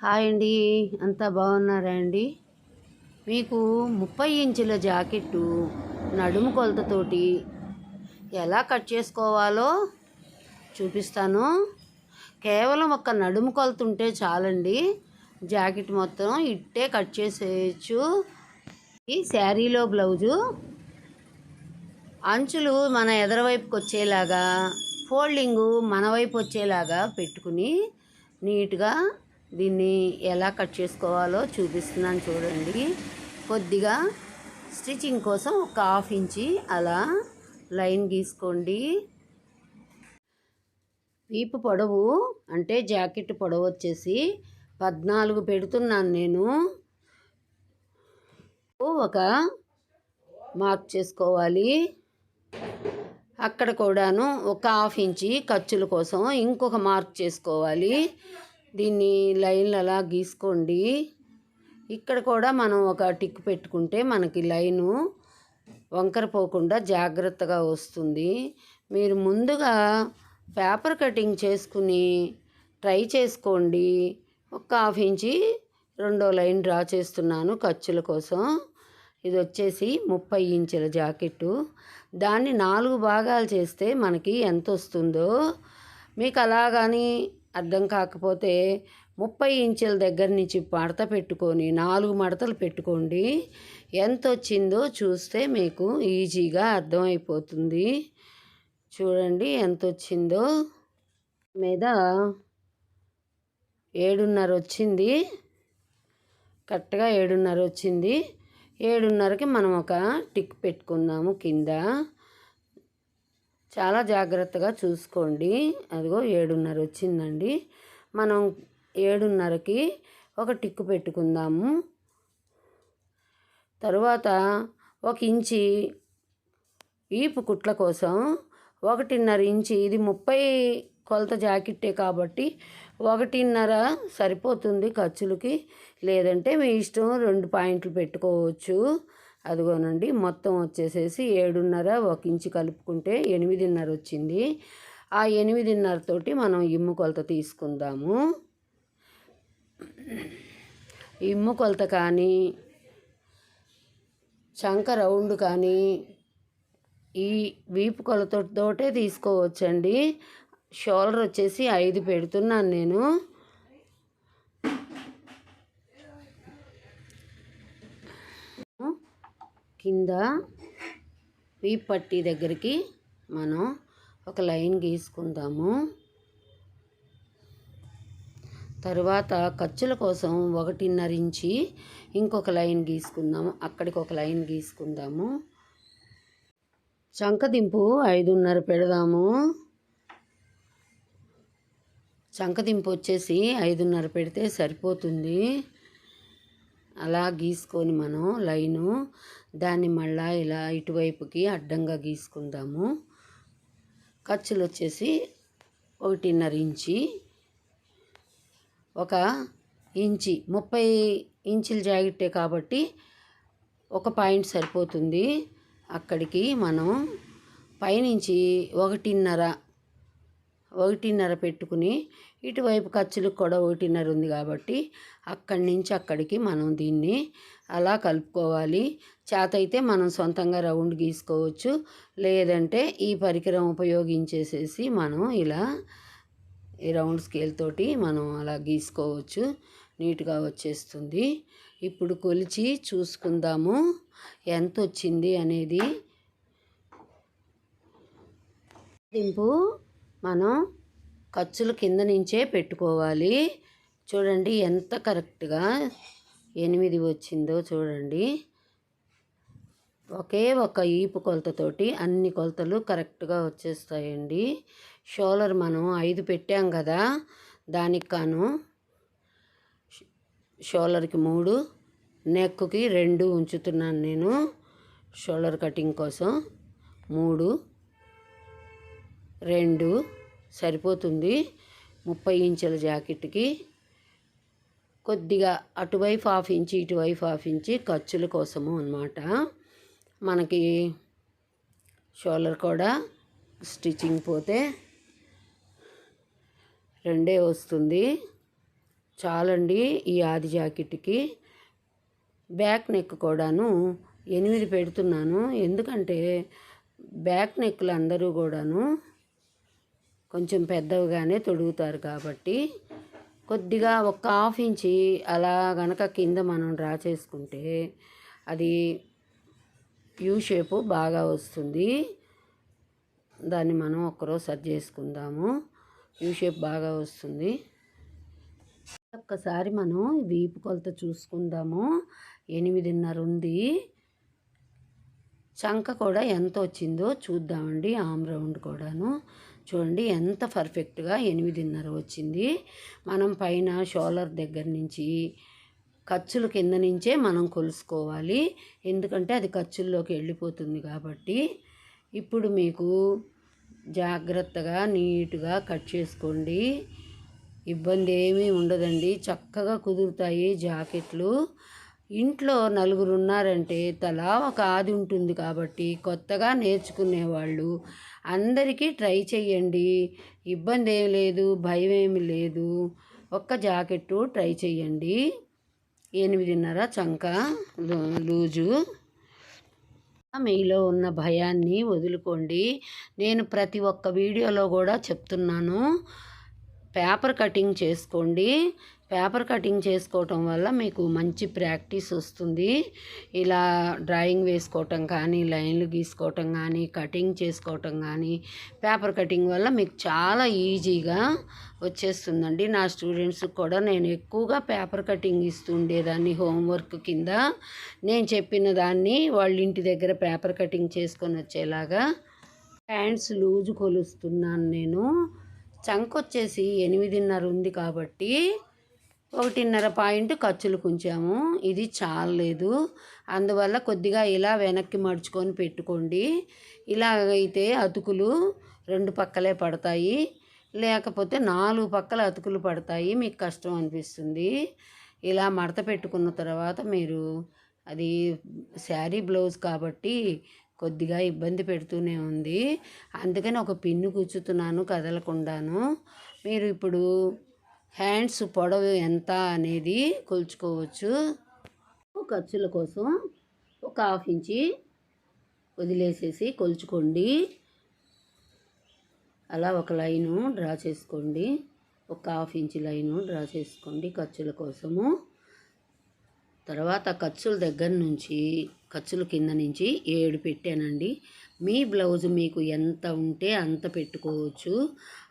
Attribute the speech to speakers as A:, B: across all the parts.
A: Hi అండి. అంతా బాగున్నారా అండి? మీకు 30 ఇంచుల జాకెట్టు నడుము కొలతతోటి ఎలా కట్ చేసుకోవాలో చూపిస్తాను. కేవలం ఒక నడుము కొలత ఉంటే చాలండి, జాకెట్ మొత్తం ఇట్టే కట్ చేసేయచ్చు. ఈ శారీలో బ్లౌజు అంచులు మన ఎదరవైపుకి వచ్చేలాగా, ఫోల్డింగు మన వైపు వచ్చేలాగా పెట్టుకుని నీట్గా దీన్ని ఎలా కట్ చేసుకోవాలో చూపిస్తున్నాను చూడండి. కొద్దిగా స్టిచ్చింగ్ కోసం ఒక 1/2 ఇంచి అలా లైన్ గీసుకోండి. వీపు పొడవు అంటే జాకెట్ పొడవు వచ్చేసి 14 పెడుతున్నాను నేను. ఒక మార్క్ చేసుకోవాలి. అక్కడ కూడాను ఒక 1/2 ఇంచి ఖర్చుల కోసం ఇంకొక మార్క్ చేసుకోవాలి. దీన్ని లైన్లు అలా గీసుకోండి. ఇక్కడ కూడా మనం ఒక టిక్ పెట్టుకుంటే మనకి లైను వంకర పోకుండా జాగ్రత్తగా వస్తుంది. మీరు ముందుగా పేపర్ కటింగ్ చేసుకుని ట్రై చేసుకోండి. ఒక 1/2 ఇంచి రెండో లైన్ డ్రా చేస్తున్నాను ఖర్చుల కోసం. ఇది వచ్చేసి 30 ఇంచుల జాకెట్టు. దాన్ని 4 భాగాలు చేస్తే మనకి ఎంత వస్తుందో మీకు అలాగని అర్థం కాకపోతే 30 ఇంచుల దగ్గర నుంచి మడత పెట్టుకొని 4 మడతలు పెట్టుకోండి. ఎంత వచ్చిందో చూస్తే మీకు ఈజీగా అర్థమైపోతుంది. చూడండి ఎంత వచ్చిందో. మీద 7:30 వచ్చింది. కరెక్ట్గా 7:30 వచ్చింది. 7:30కి మనం ఒక టిక్ పెట్టుకుందాము కింద. చాలా జాగ్రత్తగా చూసుకోండి. అదిగో 7:30 వచ్చిందండి. మనం 7:30కి ఒక టిక్ పెట్టుకుందాము. తరువాత 1 ఇంచి ఈపు కుట్ల కోసం 1.5 ఇంచి, ఇది 30 కొలత జాకెట్టే కాబట్టి 1.5 సరిపోతుంది ఖర్చులకి. లేదంటే మీ ఇష్టం 2 పాయింట్లు పెట్టుకోవచ్చు. అదిగోనండి మొత్తం వచ్చేసేసి 7:30, 1 ఇంచి కలుపుకుంటే 8:30 వచ్చింది. ఆ 8:30 తోటి మనం ఇమ్ము కొలత తీసుకుందాము. ఇమ్ము కొలత కానీ చంక రౌండ్ కానీ ఈ వీపు కొలతతోటే తీసుకోవచ్చండి. షోల్డర్ వచ్చేసి 5 పెడుతున్నాను నేను. కింద వీపు పట్టీ దగ్గరికి మనం ఒక లైన్ గీసుకుందాము. తరువాత ఖర్చుల కోసం 1.5 ఇంచి ఇంకొక లైన్ గీసుకుందాము. అక్కడికి ఒక లైన్ గీసుకుందాము. చంకదింపు 5:30 పెడదాము. చంకదింపు వచ్చేసి 5:30 పెడితే సరిపోతుంది. అలా గీసుకొని మనం లైను దాన్ని మళ్ళా ఇలా ఇటువైపుకి అడ్డంగా గీసుకుందాము. ఖర్చులు వచ్చేసి 1.5 ఇంచి, 1 ఇంచి 30 ఇంచుల జాకెట్టే కాబట్టి 1 పాయింట్ సరిపోతుంది. అక్కడికి మనం పైనుంచి 1.5 పెట్టుకుని ఇటువైపు ఖర్చులకు కూడా 1.5 ఉంది కాబట్టి అక్కడి నుంచి అక్కడికి మనం దీన్ని అలా కలుపుకోవాలి. చేతైతే మనం సొంతంగా రౌండ్ గీసుకోవచ్చు. లేదంటే ఈ పరికరం ఉపయోగించేసేసి మనం ఇలా ఈ రౌండ్ స్కేల్ తోటి మనం అలా గీసుకోవచ్చు. నీట్గా వచ్చేస్తుంది. ఇప్పుడు కొలిచి చూసుకుందాము ఎంత వచ్చింది అనేది. దింపు మనం ఖర్చుల కింద నుంచే పెట్టుకోవాలి. చూడండి ఎంత కరెక్ట్గా 8 వచ్చిందో చూడండి. ఒకే ఒక ఈపు కొలతతోటి అన్ని కొలతలు కరెక్ట్గా వచ్చేస్తాయండి. షోల్డర్ మనం 5 పెట్టాం కదా, దానికి కాను షోల్డర్కి 3, నెక్కి 2 ఉంచుతున్నాను నేను. షోల్డర్ కటింగ్ కోసం 3, 2 సరిపోతుంది 30 ఇంచుల జాకెట్కి. కొద్దిగా అటువైపు 1/2 ఇంచి ఇటువైపు 1/2 ఇంచి ఖర్చుల కోసము అన్నమాట. మనకి షోల్డర్ కూడా స్టిచ్చింగ్ పోతే 2 వస్తుంది. చాలండి ఈ ఆది జాకెట్కి. బ్యాక్ నెక్ కూడాను 8 పెడుతున్నాను, ఎందుకంటే బ్యాక్ నెక్లు అందరూ కూడాను కొంచెం పెద్దవిగానే తొడుగుతారు కాబట్టి కొద్దిగా ఒక హాఫ్ ఇంచి అలా గనక కింద మనం డ్రా చేసుకుంటే అది యూ షేపు బాగా వస్తుంది. దాన్ని మనం ఒక్కరోజు సరి చేసుకుందాము. యూ షేప్ బాగా వస్తుంది. ఒక్కసారి మనం వీపు కొలత చూసుకుందాము. 8.5 ఉంది. చంక కూడా ఎంత వచ్చిందో చూద్దామండి. ఆమ్ రౌండ్ కూడాను చూడండి ఎంత పర్ఫెక్ట్గా 8.5 వచ్చింది. మనం పైన షోల్డర్ దగ్గర నుంచి ఖర్చుల కింద నుంచే మనం కొలుసుకోవాలి, ఎందుకంటే అది ఖర్చుల్లోకి వెళ్ళిపోతుంది కాబట్టి. ఇప్పుడు మీకు జాగ్రత్తగా నీట్గా కట్ చేసుకోండి. ఇబ్బంది ఏమీ ఉండదండి, చక్కగా కుదురుతాయి జాకెట్లు. ఇంట్లో నలుగురు ఉన్నారంటే తలా ఒక ఆది ఉంటుంది కాబట్టి కొత్తగా నేర్చుకునేవాళ్ళు అందరికీ ట్రై చేయండి. ఇబ్బంది ఏమి లేదు, భయం ఏమి లేదు. ఒక్క జాకెట్టు ట్రై చేయండి. 8.5 చంక లూజు. మీలో ఉన్న భయాన్ని వదులుకోండి. నేను ప్రతి ఒక్క వీడియోలో కూడా చెప్తున్నాను, పేపర్ కటింగ్ చేసుకోండి. పేపర్ కటింగ్ చేసుకోవటం వల్ల మీకు మంచి ప్రాక్టీస్ వస్తుంది. ఇలా డ్రాయింగ్ వేసుకోవటం కానీ, లైన్లు గీసుకోవటం కానీ, కటింగ్ చేసుకోవటం కానీ, పేపర్ కటింగ్ వల్ల మీకు చాలా ఈజీగా వచ్చేస్తుందండి. నా స్టూడెంట్స్కి కూడా నేను ఎక్కువగా పేపర్ కటింగ్ ఇస్తుండేదాన్ని హోంవర్క్ కింద. నేను చెప్పిన దాన్ని వాళ్ళ ఇంటి దగ్గర పేపర్ కటింగ్ చేసుకొని వచ్చేలాగా. హ్యాండ్స్ లూజు కొలుస్తున్నాను నేను. చంక వచ్చేసి 8.5 ఉంది కాబట్టి 1.5 పాయింట్ ఖర్చులు కొంచాము. ఇది చాలలేదు, అందువల్ల కొద్దిగా ఇలా వెనక్కి మడుచుకొని పెట్టుకోండి. ఇలాగైతే అతుకులు 2 పక్కలే పడతాయి, లేకపోతే 4 పక్కల అతుకులు పడతాయి, మీకు కష్టం అనిపిస్తుంది. ఇలా మడత పెట్టుకున్న తర్వాత మీరు అది శారీ బ్లౌజ్ కాబట్టి కొద్దిగా ఇబ్బంది పెడుతూనే ఉంది, అందుకని ఒక పిన్ను కూర్చుతున్నాను కదలకుండాను. మీరు ఇప్పుడు హ్యాండ్స్ పొడవు ఎంత అనేది కొలుచుకోవచ్చు. ఖర్చుల కోసం ఒక హాఫ్ ఇంచి వదిలేసేసి కొలుచుకోండి. అలా ఒక లైను డ్రా చేసుకోండి. ఒక హాఫ్ ఇంచి లైను డ్రా చేసుకోండి ఖర్చుల కోసము. తర్వాత ఖర్చుల దగ్గర నుంచి ఖర్చుల కింద నుంచి 7 పెట్టానండి. మీ బ్లౌజ్ మీకు ఎంత ఉంటే అంత పెట్టుకోవచ్చు.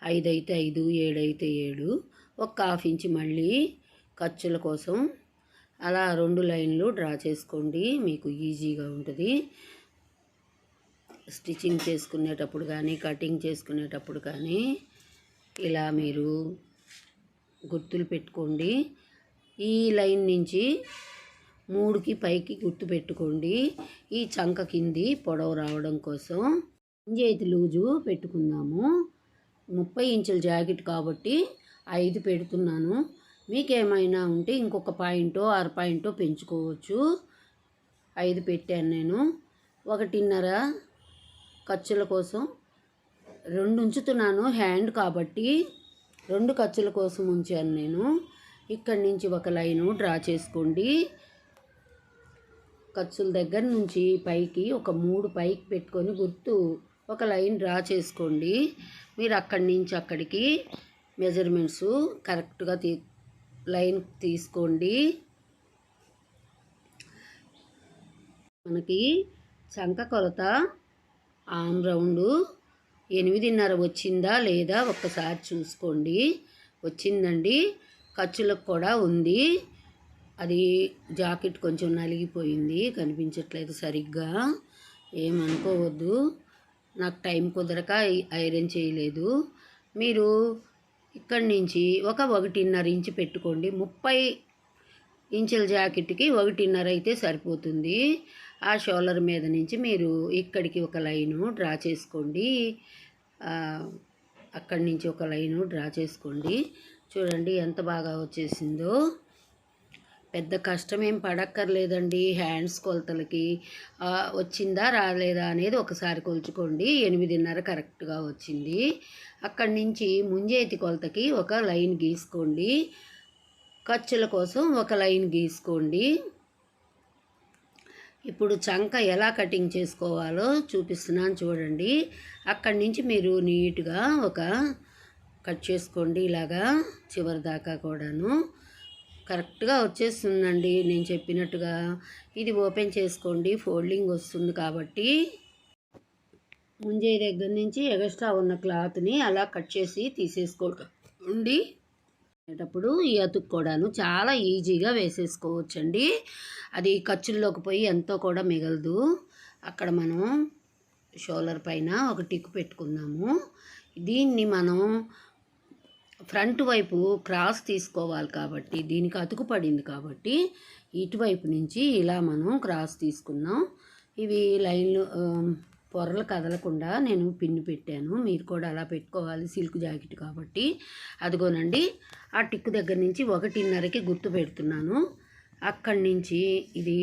A: 5 అయితే 5, 7 అయితే 7. ఒక హాఫ్ ఇంచి మళ్ళీ ఖర్చుల కోసం అలా 2 లైన్లు డ్రా చేసుకోండి, మీకు ఈజీగా ఉంటుంది. స్టిచ్చింగ్ చేసుకునేటప్పుడు కానీ, కటింగ్ చేసుకునేటప్పుడు కానీ ఇలా మీరు గుర్తులు పెట్టుకోండి. ఈ లైన్ నుంచి 3కి పైకి గుర్తు పెట్టుకోండి. ఈ చంక కింది పొడవు రావడం కోసం చేతి లూజు పెట్టుకుందాము. 30 ఇంచుల జాకెట్ కాబట్టి 5 పెడుతున్నాను. మీకేమైనా ఉంటే ఇంకొక పాయింటో 6 పాయింటో పెంచుకోవచ్చు. 5 పెట్టాను నేను. 1.5 ఖర్చుల కోసం 2 ఉంచుతున్నాను, హ్యాండ్ కాబట్టి 2 ఖర్చుల కోసం ఉంచాను నేను. ఇక్కడి నుంచి ఒక లైను డ్రా చేసుకోండి. ఖర్చుల దగ్గర నుంచి పైకి ఒక 3 పైకి పెట్టుకొని గుర్తు ఒక లైన్ డ్రా చేసుకోండి. మీరు అక్కడి నుంచి అక్కడికి మెజర్మెంట్స్ కరెక్ట్గా లైన్ తీసుకోండి. మనకి చంక కొలత ఆమ్ రౌండ్ 8.5 వచ్చిందా లేదా ఒక్కసారి చూసుకోండి. వచ్చిందండి. ఖర్చులకు కూడా ఉంది. అది జాకెట్ కొంచెం నలిగిపోయింది, కనిపించట్లేదు సరిగ్గా, ఏమనుకోవద్దు. నాకు టైం కుదరక ఐరన్ చేయలేదు. మీరు ఇక్కడి నుంచి ఒక 1.5 ఇంచు పెట్టుకోండి. 30 ఇంచుల జాకెట్కి 1.5 అయితే సరిపోతుంది. ఆ షోల్డర్ మీద నుంచి మీరు ఇక్కడికి ఒక లైను డ్రా చేసుకోండి. అక్కడి నుంచి ఒక లైను డ్రా చేసుకోండి. చూడండి ఎంత బాగా వచ్చేసిందో. పెద్ద కష్టమేం పడక్కర్లేదండి. హ్యాండ్స్ కొలతలకి వచ్చిందా రాలేదా అనేది ఒకసారి కొలుచుకోండి. 8.5 కరెక్ట్గా వచ్చింది. అక్కడి నుంచి ముంజేతి కొలతకి ఒక లైన్ గీసుకోండి. ఖర్చుల కోసం ఒక లైన్ గీసుకోండి. ఇప్పుడు చంక ఎలా కటింగ్ చేసుకోవాలో చూపిస్తున్నాను చూడండి. అక్కడి నుంచి మీరు నీట్గా ఒక కట్ చేసుకోండి. ఇలాగా చివరి దాకా కూడాను కరెక్ట్గా వచ్చేస్తుందండి నేను చెప్పినట్టుగా. ఇది ఓపెన్ చేసుకోండి, ఫోల్డింగ్ వస్తుంది కాబట్టి. ముంజే దగ్గర నుంచి ఎక్స్ట్రా ఉన్న క్లాత్ని అలా కట్ చేసి తీసేసుకోండి. అనేటప్పుడు ఈ అతుకు కూడాను చాలా ఈజీగా వేసేసుకోవచ్చండి. అది ఖర్చుల్లోకి పోయి ఎంతో కూడా మిగలదు. అక్కడ మనం షోల్డర్ పైన ఒక టిక్ పెట్టుకుందాము. దీన్ని మనం ఫ్రంట్ వైపు క్రాస్ తీసుకోవాలి కాబట్టి, దీనికి అతుకు పడింది కాబట్టి ఇటువైపు నుంచి ఇలా మనం క్రాస్ తీసుకుందాం. ఇవి లైన్లు పొరలు కదలకుండా నేను పిన్ను పెట్టాను. మీరు కూడా అలా పెట్టుకోవాలి, సిల్క్ జాకెట్ కాబట్టి. అదిగోనండి, ఆ టిక్ దగ్గర నుంచి 1.5కి గుర్తు పెడుతున్నాను. అక్కడి నుంచి ఇది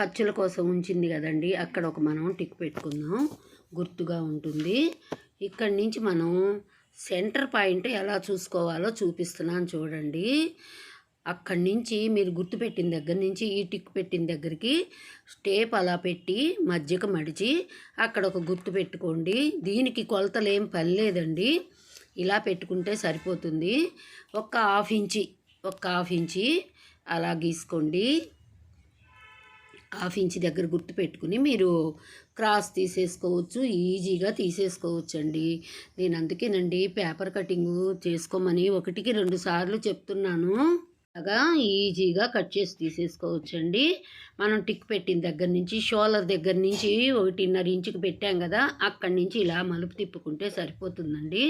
A: ఖర్చుల కోసం ఉంచింది కదండి, అక్కడ ఒక మనం టిక్ పెట్టుకుందాం, గుర్తుగా ఉంటుంది. ఇక్కడి నుంచి మనం సెంటర్ పాయింట్ ఎలా చూసుకోవాలో చూపిస్తున్నాను చూడండి. అక్కడి నుంచి మీరు గుర్తు పెట్టిన దగ్గర నుంచి ఈ టిక్ పెట్టిన దగ్గరికి స్టేప్ అలా పెట్టి మధ్యకు మడిచి అక్కడ ఒక గుర్తు పెట్టుకోండి. దీనికి కొలతలు ఏం పని లేదండి, ఇలా పెట్టుకుంటే సరిపోతుంది. ఒక హాఫ్ ఇంచి అలా గీసుకోండి. హాఫ్ ఇంచ్ దగ్గర గుర్తు పెట్టుకుని మీరు క్రాస్ తీసేసుకోవచ్చు, ఈజీగా తీసేసుకోవచ్చు అండి. నేను అందుకేనండి పేపర్ కటింగ్ చేసుకోమని 1కి 2 సార్లు చెప్తున్నాను. అలాగా ఈజీగా కట్ చేసి తీసేసుకోవచ్చండి. మనం టిక్ పెట్టిన దగ్గర నుంచి షోల్డర్ దగ్గర నుంచి 1.5 ఇంచుకి పెట్టాం కదా, అక్కడి నుంచి ఇలా మలుపు తిప్పుకుంటే సరిపోతుందండి,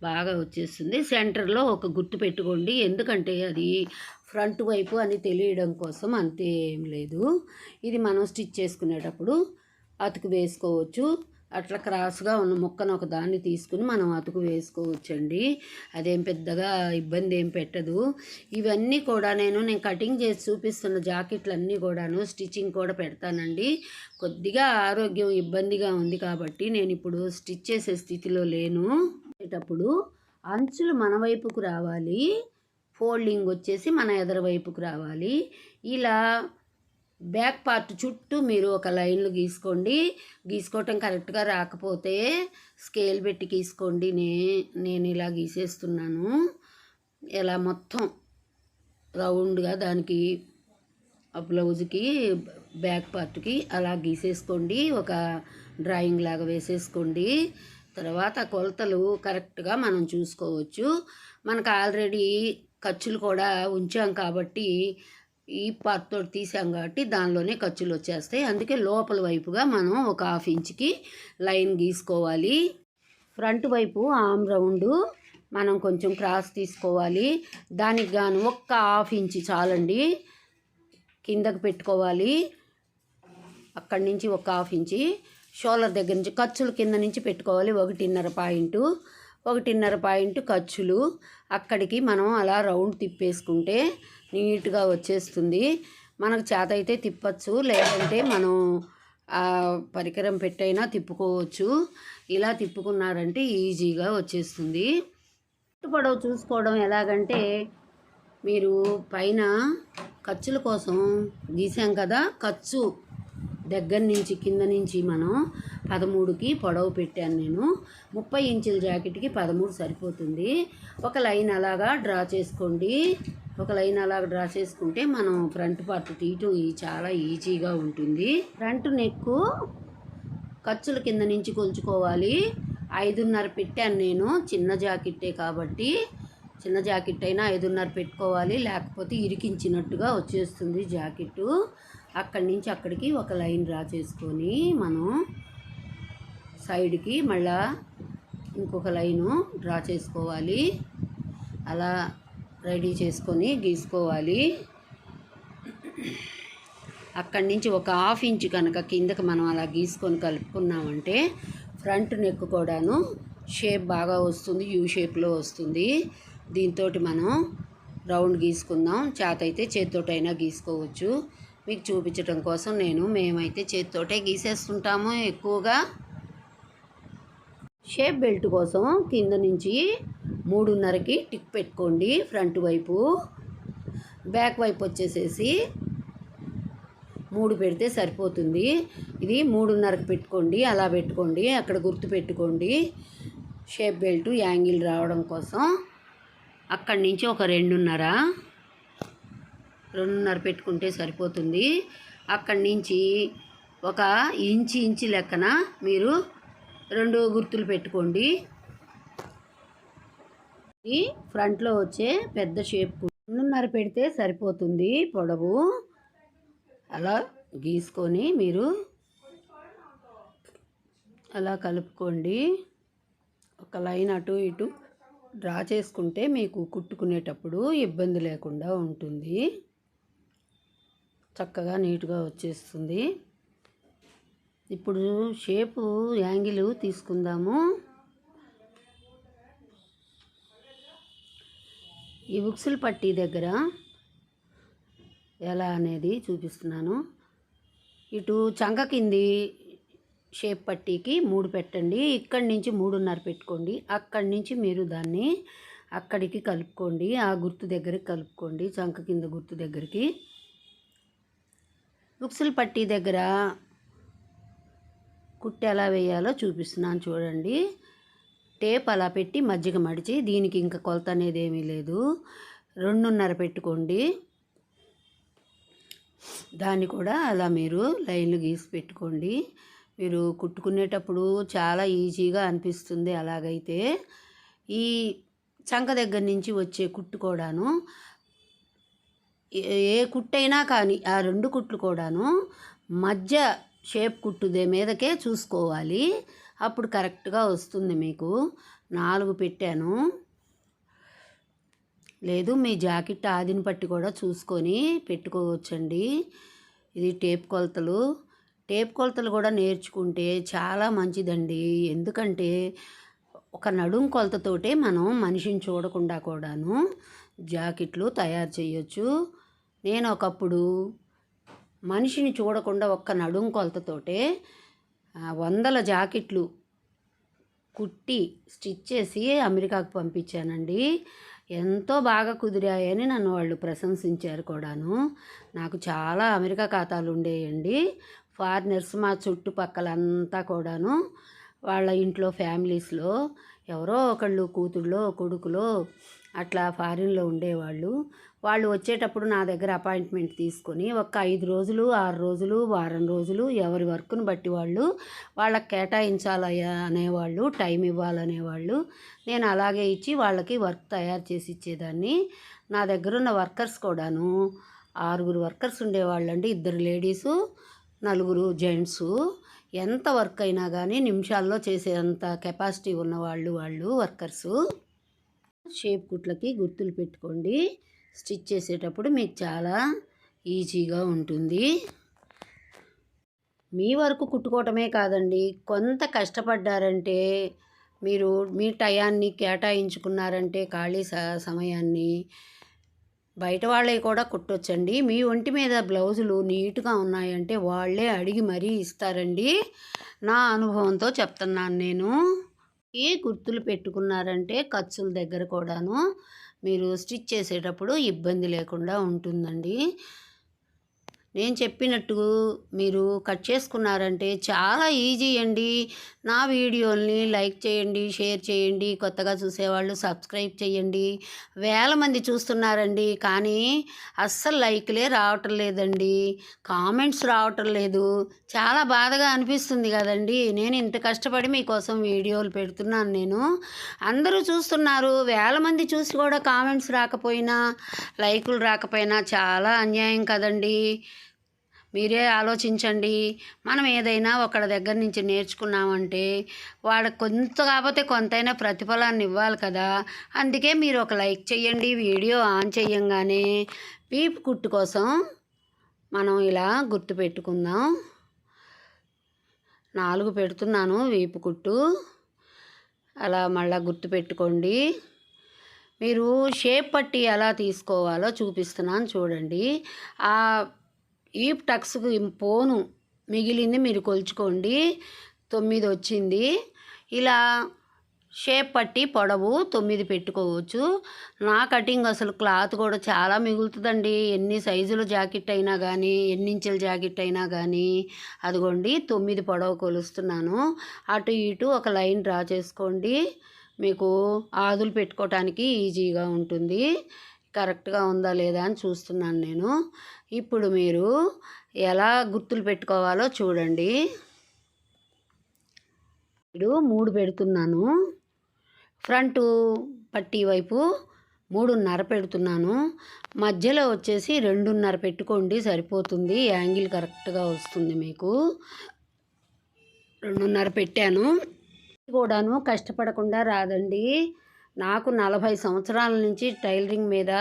A: బాగా వచ్చేస్తుంది. సెంటర్లో ఒక గుర్తు పెట్టుకోండి, ఎందుకంటే అది ఫ్రంట్ వైపు అని తెలియడం కోసం, అంతే ఏం లేదు. ఇది మనం స్టిచ్ చేసుకునేటప్పుడు అతుకు వేసుకోవచ్చు. అట్లా క్రాస్గా ఉన్న ముక్కను ఒక దాన్ని తీసుకుని మనం అతుకు వేసుకోవచ్చండి. అదేం పెద్దగా ఇబ్బంది ఏం పెట్టదు. ఇవన్నీ కూడా నేను కటింగ్ చేసి చూపిస్తున్న జాకెట్లన్నీ కూడాను స్టిచ్చింగ్ కూడా పెడతానండి. కొద్దిగా ఆరోగ్యం ఇబ్బందిగా ఉంది కాబట్టి నేను ఇప్పుడు స్టిచ్ చేసే స్థితిలో లేను. అనేటప్పుడు అంచులు మన వైపుకు రావాలి, ఫోల్డింగ్ వచ్చేసి మన ఎదర వైపుకు రావాలి. ఇలా బ్యాక్ పార్ట్ చుట్టూ మీరు ఒక లైన్లు గీసుకోవటం కరెక్ట్గా రాకపోతే స్కేల్ పెట్టి గీసుకోండి. నేను ఇలా గీసేస్తున్నాను. ఇలా మొత్తం రౌండ్గా దానికి బ్లౌజ్కి బ్యాక్ పార్ట్కి అలా గీసేసుకోండి, ఒక డ్రాయింగ్ లాగా వేసేసుకోండి. తర్వాత కొలతలు కరెక్ట్గా మనం చూసుకోవచ్చు. మనకు ఆల్రెడీ ఖర్చులు కూడా ఉంచాం కాబట్టి, ఈ పార్ట్ తోటి తీసాం కాబట్టి దానిలోనే ఖర్చులు వచ్చేస్తాయి. అందుకే లోపల వైపుగా మనం ఒక హాఫ్ ఇంచ్కి లైన్ గీసుకోవాలి. ఫ్రంట్ వైపు ఆమ్ రౌండ్ మనం కొంచెం క్రాస్ తీసుకోవాలి. దానికి గాను ఒక్క హాఫ్ ఇంచ్ చాలండి, కిందకు పెట్టుకోవాలి. అక్కడి నుంచి ఒక హాఫ్ ఇంచి షోల్డర్ దగ్గర నుంచి ఖర్చులు కింద నుంచి పెట్టుకోవాలి. 1.5 పాయింట్ ఖర్చులు. అక్కడికి మనం అలా రౌండ్ తిప్పేసుకుంటే నీట్గా వచ్చేస్తుంది. మనకు చేత అయితే తిప్పచ్చు, లేదంటే మనం పరికరం పెట్టైనా తిప్పుకోవచ్చు. ఇలా తిప్పుకున్నారంటే ఈజీగా వచ్చేస్తుంది. పొడవు చూసుకోవడం ఎలాగంటే, మీరు పైన ఖర్చుల కోసం గీసాం కదా, ఖర్చు దగ్గర నుంచి కింద నుంచి మనం 13కి పొడవు పెట్టాను నేను. 30 ఇంచుల జాకెట్కి 13 సరిపోతుంది. ఒక లైన్ అలాగా డ్రా చేసుకోండి. ఒక లైన్ అలాగా డ్రా చేసుకుంటే మనం ఫ్రంట్ పార్ట్ తీయటం చాలా ఈజీగా ఉంటుంది. ఫ్రంట్ నెక్ ఖర్చుల కింద నుంచి కొలుచుకోవాలి. 5.5 పెట్టాను నేను, చిన్న జాకెట్టే కాబట్టి. చిన్న జాకెట్ అయినా 5.5 పెట్టుకోవాలి, లేకపోతే ఇరికించినట్టుగా వచ్చేస్తుంది జాకెట్టు. అక్కడి నుంచి అక్కడికి ఒక లైన్ డ్రా చేసుకొని మనం సైడ్కి మళ్ళా ఇంకొక లైను డ్రా చేసుకోవాలి. అలా రెడీ చేసుకొని గీసుకోవాలి. అక్కడి నుంచి ఒక హాఫ్ ఇంచ్ కనుక కిందకి మనం అలా గీసుకొని కలుపుకున్నామంటే ఫ్రంట్ నెక్ కూడాను షేప్ బాగా వస్తుంది, యూ షేప్లో వస్తుంది. దీంతో మనం రౌండ్ గీసుకుందాం. చేత అయితే చేతితోటైనా గీసుకోవచ్చు. మీకు చూపించడం కోసం మేమైతే చేతితోటే గీసేస్తుంటాము ఎక్కువగా. షేప్ బెల్ట్ కోసం కింద నుంచి 3.5కి టిక్ పెట్టుకోండి ఫ్రంట్ వైపు. బ్యాక్ వైపు వచ్చేసేసి 3 పెడితే సరిపోతుంది. ఇది 3.5కి పెట్టుకోండి, అలా పెట్టుకోండి. అక్కడ గుర్తు పెట్టుకోండి షేప్ బెల్ట్ యాంగిల్ రావడం కోసం. అక్కడి నుంచి ఒక 2.5 పెట్టుకుంటే సరిపోతుంది. అక్కడి నుంచి ఒక ఇంచి లెక్కన మీరు 2 గుర్తులు పెట్టుకోండి. ఈ ఫ్రంట్లో వచ్చే పెద్ద షేప్ 2.5 పెడితే సరిపోతుంది పొడవు. అలా గీసుకొని మీరు అలా కలుపుకోండి. ఒక లైన్ అటు ఇటు డ్రా చేసుకుంటే మీకు కుట్టుకునేటప్పుడు ఇబ్బంది లేకుండా ఉంటుంది. చక్కగా నీట్గా వచ్చేస్తుంది. ఇప్పుడు షేపు యాంగిల్ తీసుకుందాము. ఈ ఉక్సులు పట్టీ దగ్గర ఎలా అనేది చూపిస్తున్నాను. ఇటు చంక కింది షేప్ పట్టీకి 3 పెట్టండి. ఇక్కడి నుంచి 3.5 పెట్టుకోండి. అక్కడి నుంచి మీరు దాన్ని అక్కడికి కలుపుకోండి. ఆ గుర్తు దగ్గరికి కలుపుకోండి, చంక కింద గుర్తు దగ్గరికి. ఉక్సులు పట్టీ దగ్గర కుట్టు ఎలా వేయాలో చూపిస్తున్నాను చూడండి. టేప్ అలా పెట్టి మజ్జిగ మడిచి, దీనికి ఇంకా కొలత అనేది ఏమీ లేదు, 2.5 పెట్టుకోండి. దాన్ని కూడా అలా మీరు లైన్లు గీసి పెట్టుకోండి. మీరు కుట్టుకునేటప్పుడు చాలా ఈజీగా అనిపిస్తుంది. అలాగైతే ఈ చంక దగ్గర నుంచి వచ్చే కుట్టు కూడాను, ఏ కుట్టైనా కానీ ఆ 2 కుట్లు కూడాను మధ్య షేప్ కుట్టుదే మీదకే చూసుకోవాలి. అప్పుడు కరెక్ట్గా వస్తుంది. మీకు 4 పెట్టాను. లేదు మీ జాకెట్ ఆదిని పట్టి కూడా చూసుకొని పెట్టుకోవచ్చండి. ఇది టేప్ కొలతలు కూడా నేర్చుకుంటే చాలా మంచిదండి. ఎందుకంటే ఒక నడుం కొలతతోటే మనం మనిషిని చూడకుండా కూడాను జాకెట్లు తయారు చేయొచ్చు. నేను ఒకప్పుడు మనిషిని చూడకుండా ఒక్క నడుం కొలతతోటే 100 జాకెట్లు కుట్టి స్టిచ్ చేసి అమెరికాకు పంపించానండి. ఎంతో బాగా కుదిరాయని నన్ను వాళ్ళు ప్రశంసించారు కూడాను. నాకు చాలా అమెరికా ఖాతాలు ఉండేయండి. ఫారినర్స్ మా చుట్టుపక్కలంతా కూడాను వాళ్ళ ఇంట్లో ఫ్యామిలీస్లో ఎవరో ఒకళ్ళు కూతుళ్ళో కొడుకులో అట్లా ఫారిన్లో ఉండేవాళ్ళు. వాళ్ళు వచ్చేటప్పుడు నా దగ్గర అపాయింట్మెంట్ తీసుకొని ఒక 5 రోజులు 6 రోజులు వారం రోజులు ఎవరి వర్క్ను బట్టి వాళ్ళకి కేటాయించాలయ్యా అనేవాళ్ళు, టైం ఇవ్వాలనేవాళ్ళు. నేను అలాగే ఇచ్చి వాళ్ళకి వర్క్ తయారు చేసి ఇచ్చేదాన్ని. నా దగ్గర ఉన్న వర్కర్స్ కూడాను 6 వర్కర్స్ ఉండేవాళ్ళండి. 2 ladies 4 gents. ఎంత వర్క్ అయినా కానీ నిమిషాల్లో చేసేంత కెపాసిటీ ఉన్నవాళ్ళు వర్కర్సు. షేప్ కుట్లకి గుర్తులు పెట్టుకోండి. స్టిచ్ చేసేటప్పుడు మీకు చాలా ఈజీగా ఉంటుంది. మీ వరకు కుట్టుకోవటమే కాదండి, కొంత కష్టపడ్డారంటే మీరు మీ టయాన్ని కేటాయించుకున్నారంటే ఖాళీ సమయాన్ని బయట వాళ్ళే కూడా కుట్టొచ్చండి. మీ ఒంటి మీద బ్లౌజులు నీట్గా ఉన్నాయంటే వాళ్ళే అడిగి మరీ ఇస్తారండి. నా అనుభవంతో చెప్తున్నాను నేను. ఈ గుర్తులు పెట్టుకున్నారంటే ఖర్చుల దగ్గర కూడాను మీరు స్టిచ్ చేసేటప్పుడు ఇబ్బంది లేకుండా ఉంటుందండి. నేను చెప్పినట్టు మీరు కట్ చేసుకున్నారంటే చాలా ఈజీ అండి. నా వీడియోల్ని లైక్ చేయండి, షేర్ చేయండి, కొత్తగా చూసేవాళ్ళు సబ్స్క్రైబ్ చేయండి. వేల మంది చూస్తున్నారండి, కానీ అస్సలు లైక్లే రావటం లేదండి, కామెంట్స్ రావటం లేదు. చాలా బాధగా అనిపిస్తుంది కదండి. నేను ఇంత కష్టపడి మీకోసం వీడియోలు పెడుతున్నాను. నేను అందరూ చూస్తున్నారు, వేల మంది చూసి కూడా కామెంట్స్ రాకపోయినా లైకులు రాకపోయినా చాలా అన్యాయం కదండి. మీరే ఆలోచించండి. మనం ఏదైనా ఒకళ్ళ దగ్గర నుంచి నేర్చుకున్నామంటే వాళ్ళకి కొంత కాకపోతే కొంతైనా ప్రతిఫలాన్ని ఇవ్వాలి కదా. అందుకే మీరు ఒక లైక్ చేయండి. వీడియో ఆన్ చేయంగానే వీపు కుట్టు కోసం మనం ఇలా గుర్తు పెట్టుకుందాం. 4 పెడుతున్నాను వీపు కుట్టు. అలా మళ్ళీ గుర్తు పెట్టుకోండి. మీరు షేప్ పట్టి ఎలా తీసుకోవాలో చూపిస్తున్నాను చూడండి. ఈప్ టక్స్కి పోను మిగిలింది మీరు కొలుచుకోండి. 9 వచ్చింది. ఇలా షేప్ పట్టి పొడవు 9 పెట్టుకోవచ్చు. నా కటింగ్ అసలు క్లాత్ కూడా చాలా మిగులుతుందండి. ఎన్ని సైజుల జాకెట్ అయినా కానీ, ఎన్ని ఇంచుల జాకెట్ అయినా కానీ. అదిగోండి 9 పొడవు కొలుస్తున్నాను. అటు ఇటు ఒక లైన్ డ్రా చేసుకోండి. మీకు ఆదులు పెట్టుకోవటానికి ఈజీగా ఉంటుంది. కరెక్ట్గా ఉందా లేదా అని చూస్తున్నాను నేను. ఇప్పుడు మీరు ఎలా గుర్తులు పెట్టుకోవాలో చూడండి. ఇప్పుడు 3 పెడుతున్నాను. ఫ్రంట్ పట్టీ వైపు 3.5 పెడుతున్నాను. మధ్యలో వచ్చేసి 2.5 పెట్టుకోండి, సరిపోతుంది. యాంగిల్ కరెక్ట్గా వస్తుంది మీకు. 2.5 పెట్టాను. కూడాను కష్టపడకుండా రాదండి. నాకు 40 సంవత్సరాల నుంచి టైలరింగ్ మీద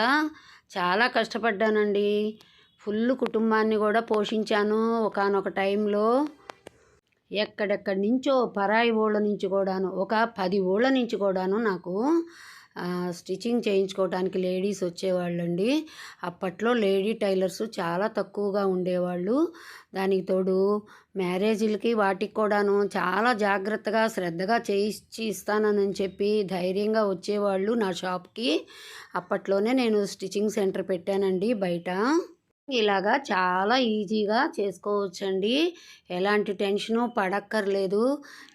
A: చాలా కష్టపడ్డానండి. ఫుల్ కుటుంబాన్ని కూడా పోషించాను. ఒకానొక టైంలో ఎక్కడెక్కడి నుంచో పరాయి ఊళ్ళ నుంచి కూడాను, ఒక 10 ఊళ్ళ నుంచి కూడాను నాకు స్టిచ్చింగ్ చేయించుకోవడానికి లేడీస్ వచ్చేవాళ్ళండి. అప్పట్లో లేడీ టైలర్స్ చాలా తక్కువగా ఉండేవాళ్ళు. దానికి తోడు మ్యారేజీలకి వాటికి కూడాను చాలా జాగ్రత్తగా శ్రద్ధగా చేయించి ఇస్తానని చెప్పి ధైర్యంగా వచ్చేవాళ్ళు నా షాప్కి. అప్పట్లోనే నేను స్టిచ్చింగ్ సెంటర్ పెట్టానండి బయట. ఇలాగా చాలా ఈజీగా చేసుకోవచ్చండి. ఎలాంటి టెన్షను పడక్కర్లేదు.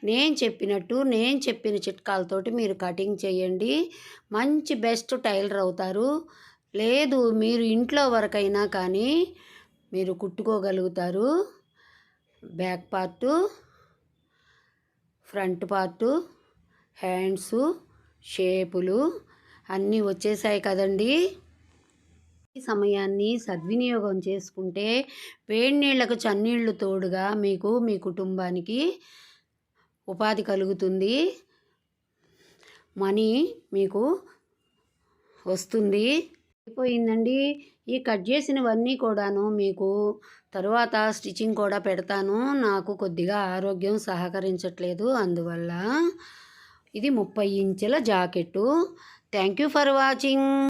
A: నేను చెప్పినట్టు నేను చెప్పిన చిట్కాలతోటి మీరు కటింగ్ చేయండి. మంచి బెస్ట్ టైలర్ అవుతారు. లేదు మీరు ఇంట్లో వరకైనా కానీ మీరు కుట్టుకోగలుగుతారు. Back part, front part, hands, షేపులు అన్నీ వచ్చేసాయి కదండి. ఈ సమయాన్ని సద్వినియోగం చేసుకుంటే వేడి నీళ్లకు చన్నీళ్లు తోడుగా మీకు మీ కుటుంబానికి ఉపాధి కలుగుతుంది. మనీ మీకు వస్తుంది. అయిపోయిందండి. ఈ కట్ చేసినవన్నీ కూడాను మీకు తరువాత స్టిచ్చింగ్ కూడా పెడతాను. నాకు కొద్దిగా ఆరోగ్యం సహకరించట్లేదు, అందువల్ల. ఇది 30 ఇంచుల jacket. Thank you for watching.